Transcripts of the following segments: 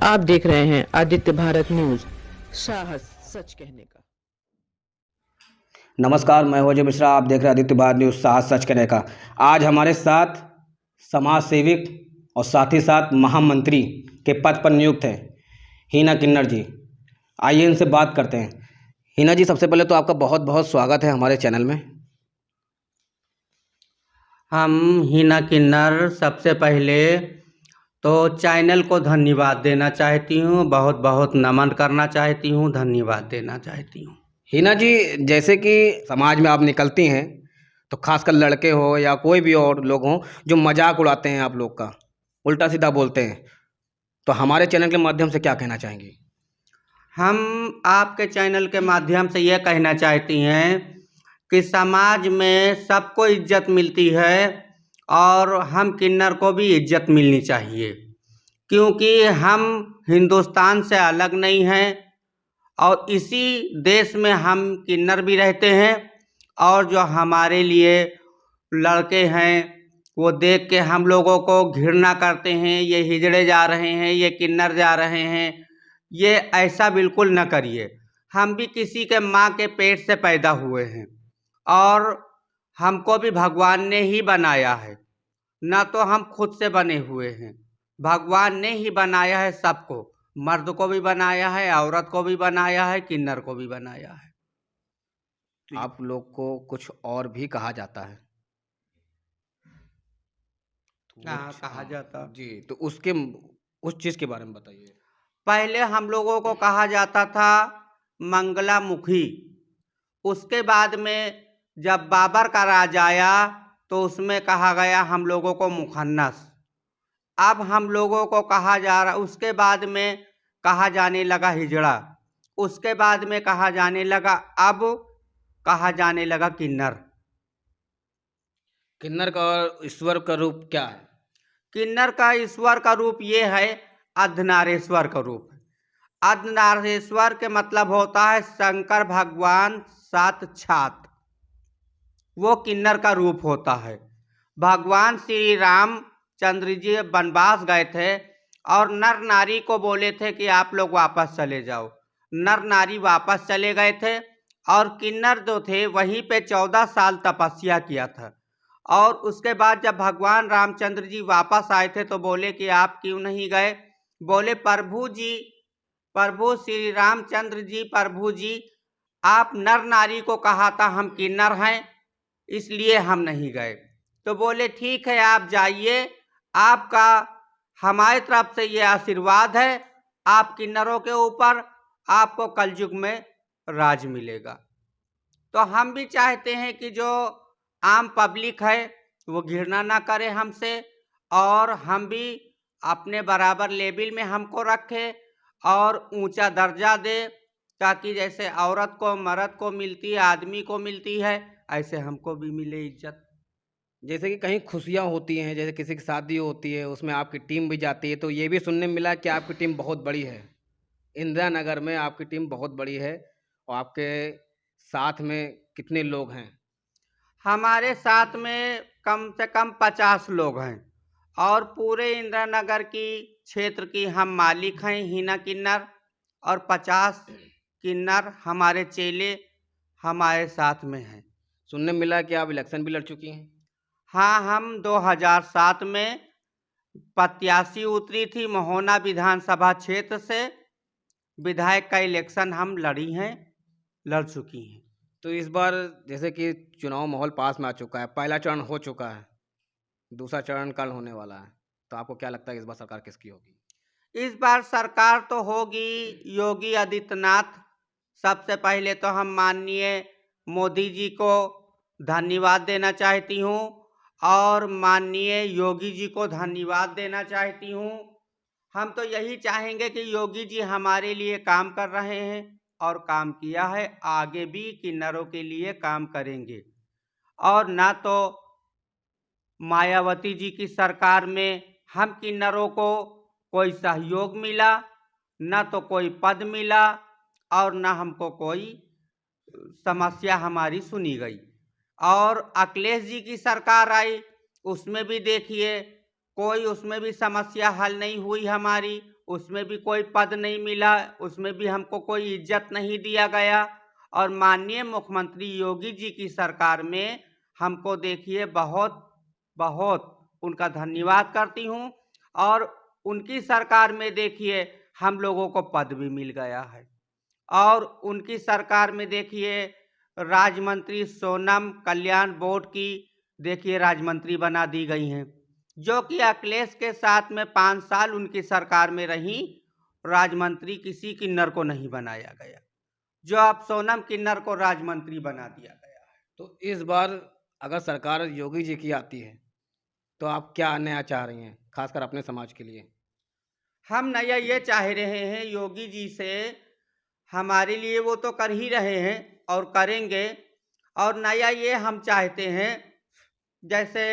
आप देख रहे हैं आदित्य भारत न्यूज, साहस सच कहने का। नमस्कार, मैं अजय मिश्रा। आप देख रहे हैं आदित्य भारत न्यूज, साहस सच कहने का। आज हमारे साथ समाज सेविक और साथ ही साथ महामंत्री के पद पर नियुक्त हैं हीना किन्नर जी। आइए इनसे बात करते हैं। हीना जी, सबसे पहले तो आपका बहुत बहुत स्वागत है हमारे चैनल में। हम हीना किन्नर सबसे पहले तो चैनल को धन्यवाद देना चाहती हूँ, बहुत बहुत नमन करना चाहती हूँ, धन्यवाद देना चाहती हूँ। हीना जी, जैसे कि समाज में आप निकलती हैं तो खासकर लड़के हो या कोई भी और लोग हों जो मजाक उड़ाते हैं आप लोग का, उल्टा सीधा बोलते हैं, तो हमारे चैनल के माध्यम से क्या कहना चाहेंगी? हम आपके चैनल के माध्यम से यह कहना चाहती हैं कि समाज में सबको इज्जत मिलती है और हम किन्नर को भी इज्जत मिलनी चाहिए, क्योंकि हम हिंदुस्तान से अलग नहीं हैं और इसी देश में हम किन्नर भी रहते हैं। और जो हमारे लिए लड़के हैं वो देख के हम लोगों को घृणा करते हैं, ये हिजड़े जा रहे हैं, ये किन्नर जा रहे हैं। ये ऐसा बिल्कुल न करिए। हम भी किसी के माँ के पेट से पैदा हुए हैं और हमको भी भगवान ने ही बनाया है, ना तो हम खुद से बने हुए हैं। भगवान ने ही बनाया है सबको, मर्द को भी बनाया है, औरत को भी बनाया है, किन्नर को भी बनाया है। आप लोग को कुछ और भी कहा जाता है? कहा जाता जी, तो उसके उस चीज़ के बारे में बताइए। पहले हम लोगों को कहा जाता था मंगलामुखी। उसके बाद में जब बाबर का राज आया तो उसमें कहा गया हम लोगों को मुखन्नस। अब हम लोगों को कहा जा रहा, उसके बाद में कहा जाने लगा हिजड़ा, उसके बाद में कहा जाने लगा, अब कहा जाने लगा किन्नर। किन्नर का ईश्वर का रूप क्या है? किन्नर का ईश्वर का रूप ये है अर्धनारेश्वर का रूप। अर्धनारेश्वर के मतलब होता है शंकर भगवान सात छात, वो किन्नर का रूप होता है। भगवान श्री राम चंद्र जी वनवास गए थे और नर नारी को बोले थे कि आप लोग वापस चले जाओ। नर नारी वापस चले गए थे और किन्नर जो थे वहीं पे 14 साल तपस्या किया था। और उसके बाद जब भगवान रामचंद्र जी वापस आए थे तो बोले कि आप क्यों नहीं गए? बोले प्रभु जी, प्रभु श्री रामचंद्र जी, प्रभु जी आप नर नारी को कहा था हम किन्नर हैं, इसलिए हम नहीं गए। तो बोले ठीक है आप जाइए, आपका हमारी तरफ से ये आशीर्वाद है, आप किन्नरों के ऊपर आपको कलयुग में राज मिलेगा। तो हम भी चाहते हैं कि जो आम पब्लिक है वो घृणा ना करे हमसे और हम भी अपने बराबर लेवल में हमको रखे और ऊंचा दर्जा दे, ताकि जैसे औरत को मर्द को मिलती है, आदमी को मिलती है, ऐसे हमको भी मिले इज्जत। जैसे कि कहीं खुशियाँ होती हैं, जैसे किसी की शादी होती है, उसमें आपकी टीम भी जाती है, तो ये भी सुनने में मिला कि आपकी टीम बहुत बड़ी है। इंदिरा नगर में आपकी टीम बहुत बड़ी है और आपके साथ में कितने लोग हैं? हमारे साथ में कम से कम 50 लोग हैं और पूरे इंदिरा नगर की क्षेत्र की हम मालिक हैं हीना किन्नर, और 50 किन्नर हमारे चेले हमारे साथ में हैं। सुनने में मिला कि आप इलेक्शन भी लड़ चुकी हैं। हाँ, हम 2007 में प्रत्याशी उतरी थी महोना विधानसभा क्षेत्र से, विधायक का इलेक्शन हम लड़ी हैं, लड़ चुकी हैं। तो इस बार जैसे कि चुनाव माहौल पास में आ चुका है, पहला चरण हो चुका है, दूसरा चरण कल होने वाला है, तो आपको क्या लगता है इस बार सरकार किसकी होगी? इस बार सरकार तो होगी योगी आदित्यनाथ। सबसे पहले तो हम माननीय मोदी जी को धन्यवाद देना चाहती हूँ और माननीय योगी जी को धन्यवाद देना चाहती हूँ। हम तो यही चाहेंगे कि योगी जी हमारे लिए काम कर रहे हैं और काम किया है, आगे भी किन्नरों के लिए काम करेंगे। और ना तो मायावती जी की सरकार में हम किन्नरों को कोई सहयोग मिला, न तो कोई पद मिला और न हमको कोई समस्या हमारी सुनी गई। और अखिलेश जी की सरकार आई, उसमें भी देखिए कोई उसमें भी समस्या हल नहीं हुई हमारी, उसमें भी कोई पद नहीं मिला, उसमें भी हमको कोई इज्जत नहीं दिया गया। और माननीय मुख्यमंत्री योगी जी की सरकार में हमको देखिए बहुत बहुत उनका धन्यवाद करती हूँ। और उनकी सरकार में देखिए हम लोगों को पद भी मिल गया है। और उनकी सरकार में देखिए राज्य मंत्री सोनम कल्याण बोर्ड की देखिए राज्य मंत्री बना दी गई हैं, जो कि अखिलेश के साथ में 5 साल उनकी सरकार में रही, राज्य मंत्री किसी किन्नर को नहीं बनाया गया, जो अब सोनम किन्नर को राज्य मंत्री बना दिया गया है। तो इस बार अगर सरकार योगी जी की आती है तो आप क्या नया चाह रही हैं, खासकर अपने समाज के लिए? हम नया ये चाह रहे हैं योगी जी से, हमारे लिए वो तो कर ही रहे हैं और करेंगे। और नया ये हम चाहते हैं जैसे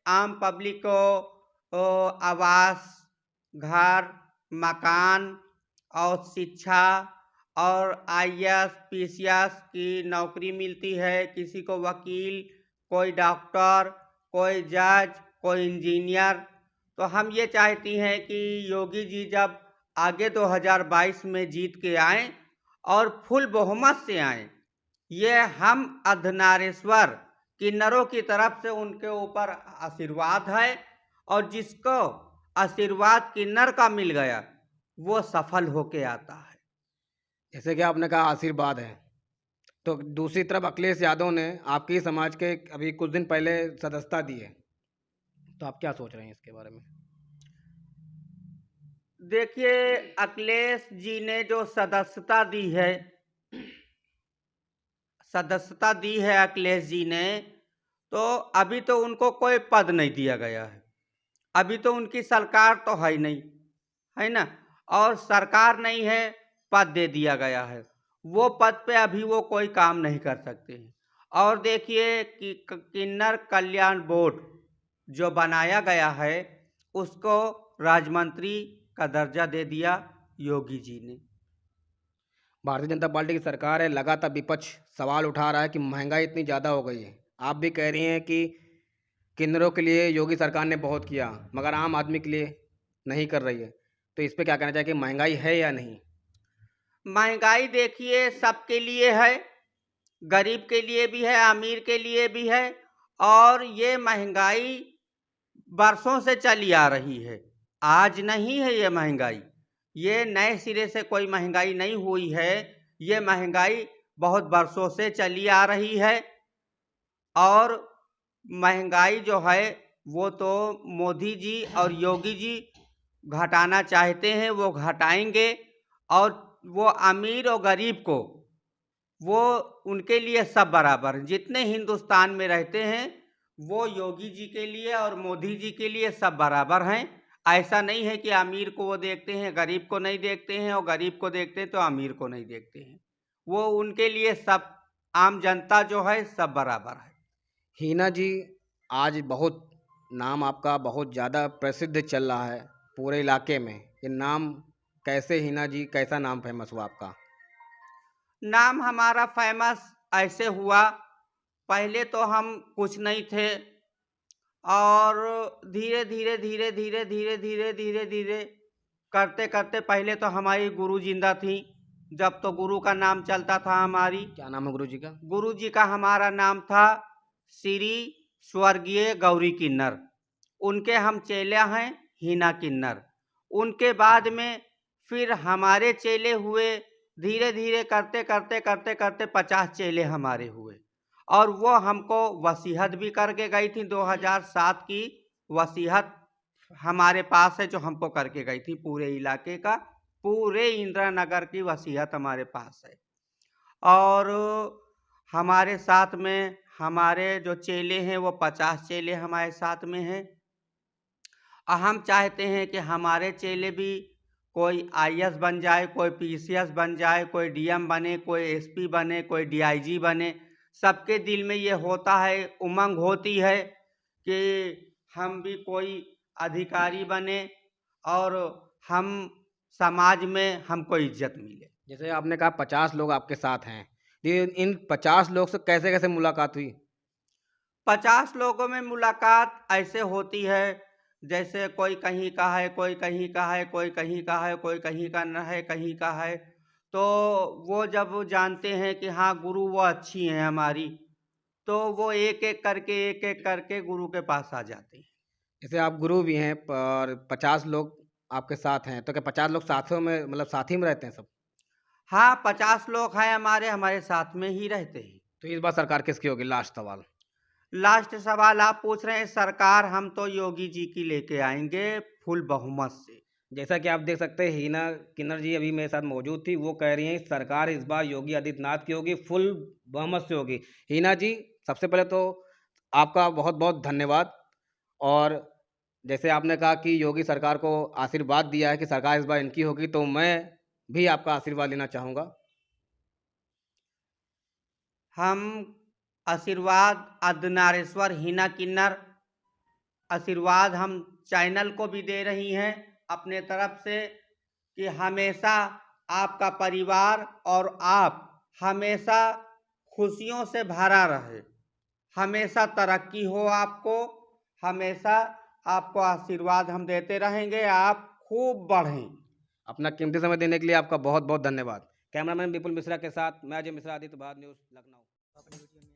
आम पब्लिक को आवास, घर, मकान और शिक्षा और आईएएस, पीसीएस की नौकरी मिलती है, किसी को वकील, कोई डॉक्टर, कोई जज, कोई इंजीनियर। तो हम ये चाहती हैं कि योगी जी जब आगे 2022 में जीत के आएं और फुल बहुमत से आएं, ये हम अर्धनारीश्वर किन्नरों की तरफ से उनके ऊपर आशीर्वाद है। और जिसको आशीर्वाद किन्नर का मिल गया वो सफल होके आता है। जैसे कि आपने कहा आशीर्वाद है, तो दूसरी तरफ अखिलेश यादव ने आपके ही समाज के अभी कुछ दिन पहले सदस्यता दी है, तो आप क्या सोच रहे हैं इसके बारे में? देखिए अखिलेश जी ने जो सदस्यता दी है अखिलेश जी ने, तो अभी तो उनको कोई पद नहीं दिया गया है, अभी तो उनकी सरकार तो है नहीं, है ना। और सरकार नहीं है, पद दे दिया गया है, वो पद पे अभी वो कोई काम नहीं कर सकते हैं। और देखिए कि किन्नर कल्याण बोर्ड जो बनाया गया है उसको राज्य मंत्री का दर्जा दे दिया योगी जी ने। भारतीय जनता पार्टी की सरकार है, लगातार विपक्ष सवाल उठा रहा है कि महंगाई इतनी ज़्यादा हो गई है। आप भी कह रही हैं कि किन्नरों के लिए योगी सरकार ने बहुत किया मगर आम आदमी के लिए नहीं कर रही है, तो इस पे क्या कहना चाहिए कि महंगाई है या नहीं? महंगाई देखिए सबके लिए है, गरीब के लिए भी है, अमीर के लिए भी है। और ये महंगाई बरसों से चली आ रही है, आज नहीं है ये महंगाई, ये नए सिरे से कोई महंगाई नहीं हुई है, ये महंगाई बहुत बरसों से चली आ रही है। और महंगाई जो है वो तो मोदी जी और योगी जी घटाना चाहते हैं, वो घटाएंगे। और वो अमीर और गरीब को वो उनके लिए सब बराबर, जितने हिंदुस्तान में रहते हैं वो योगी जी के लिए और मोदी जी के लिए सब बराबर हैं। ऐसा नहीं है कि अमीर को वो देखते हैं, गरीब को नहीं देखते हैं, और गरीब को देखते हैं तो अमीर को नहीं देखते हैं। वो उनके लिए सब, आम जनता जो है सब बराबर है। हिना जी, आज बहुत नाम आपका बहुत ज़्यादा प्रसिद्ध चल रहा है पूरे इलाके में। ये नाम कैसे, हिना जी कैसा नाम फेमस हुआ आपका? नाम हमारा फेमस ऐसे हुआ, पहले तो हम कुछ नहीं थे और धीरे धीरे धीरे धीरे धीरे धीरे धीरे धीरे करते करते, पहले तो हमारी गुरु जिंदा थी, जब तो गुरु का नाम चलता था हमारी। क्या नाम है गुरु जी का? गुरु जी का हमारा नाम था श्री स्वर्गीय गौरी किन्नर, उनके हम चेले हैं हिना किन्नर। उनके बाद में फिर हमारे चेले हुए, धीरे धीरे करते करते करते करते 50 चेले हमारे हुए। और वो हमको वसीहत भी करके गई थी, 2007 की वसीहत हमारे पास है जो हमको करके गई थी, पूरे इलाके का, पूरे इंदिरा नगर की वसीहत हमारे पास है। और हमारे साथ में हमारे जो चेले हैं वो 50 चेले हमारे साथ में हैं। और हम चाहते हैं कि हमारे चेले भी कोई आईएएस बन जाए, कोई पीसीएस बन जाए, कोई डीएम बने, कोई एसपी बने, कोई डीआईजी बने। सबके दिल में ये होता है, उमंग होती है कि हम भी कोई अधिकारी बने और हम समाज में हमको इज्जत मिले। जैसे आपने कहा 50 लोग आपके साथ हैं, ये इन 50 लोग से कैसे कैसे मुलाकात हुई? 50 लोगों में मुलाकात ऐसे होती है जैसे कोई कहीं का है, कोई कहीं का है, कोई कहीं का है, कोई कहीं का न है, कहीं का है। तो वो जब वो जानते हैं कि हाँ गुरु वो अच्छी हैं हमारी, तो वो एक एक करके गुरु के पास आ जाते हैं। जैसे आप गुरु भी हैं और 50 लोग आपके साथ हैं, तो क्या 50 लोग साथियों में मतलब साथ ही में रहते हैं सब? हाँ, 50 लोग हैं हमारे साथ में ही रहते हैं। तो इस बार सरकार किसकी होगी? लास्ट सवाल। लास्ट सवाल आप पूछ रहे हैं, सरकार हम तो योगी जी की लेके आएंगे फुल बहुमत से। जैसा कि आप देख सकते हैं, हीना किन्नर जी अभी मेरे साथ मौजूद थी। वो कह रही हैं सरकार इस बार योगी आदित्यनाथ की होगी, फुल बहुमत से होगी। हीना जी, सबसे पहले तो आपका बहुत बहुत धन्यवाद। और जैसे आपने कहा कि योगी सरकार को आशीर्वाद दिया है कि सरकार इस बार इनकी होगी, तो मैं भी आपका आशीर्वाद लेना चाहूँगा। हम आशीर्वाद अर्धनारीश्वर हीना किन्नर आशीर्वाद हम चैनल को भी दे रही हैं अपने तरफ से कि हमेशा आपका परिवार और आप हमेशा खुशियों से भरा रहे, हमेशा तरक्की हो आपको, हमेशा आपको आशीर्वाद हम देते रहेंगे, आप खूब बढ़ें। अपना कीमती समय देने के लिए आपका बहुत बहुत धन्यवाद। कैमरामैन विपुल मिश्रा के साथ मैं अजय मिश्रा, आदित्य भारत न्यूज़, लखनऊ।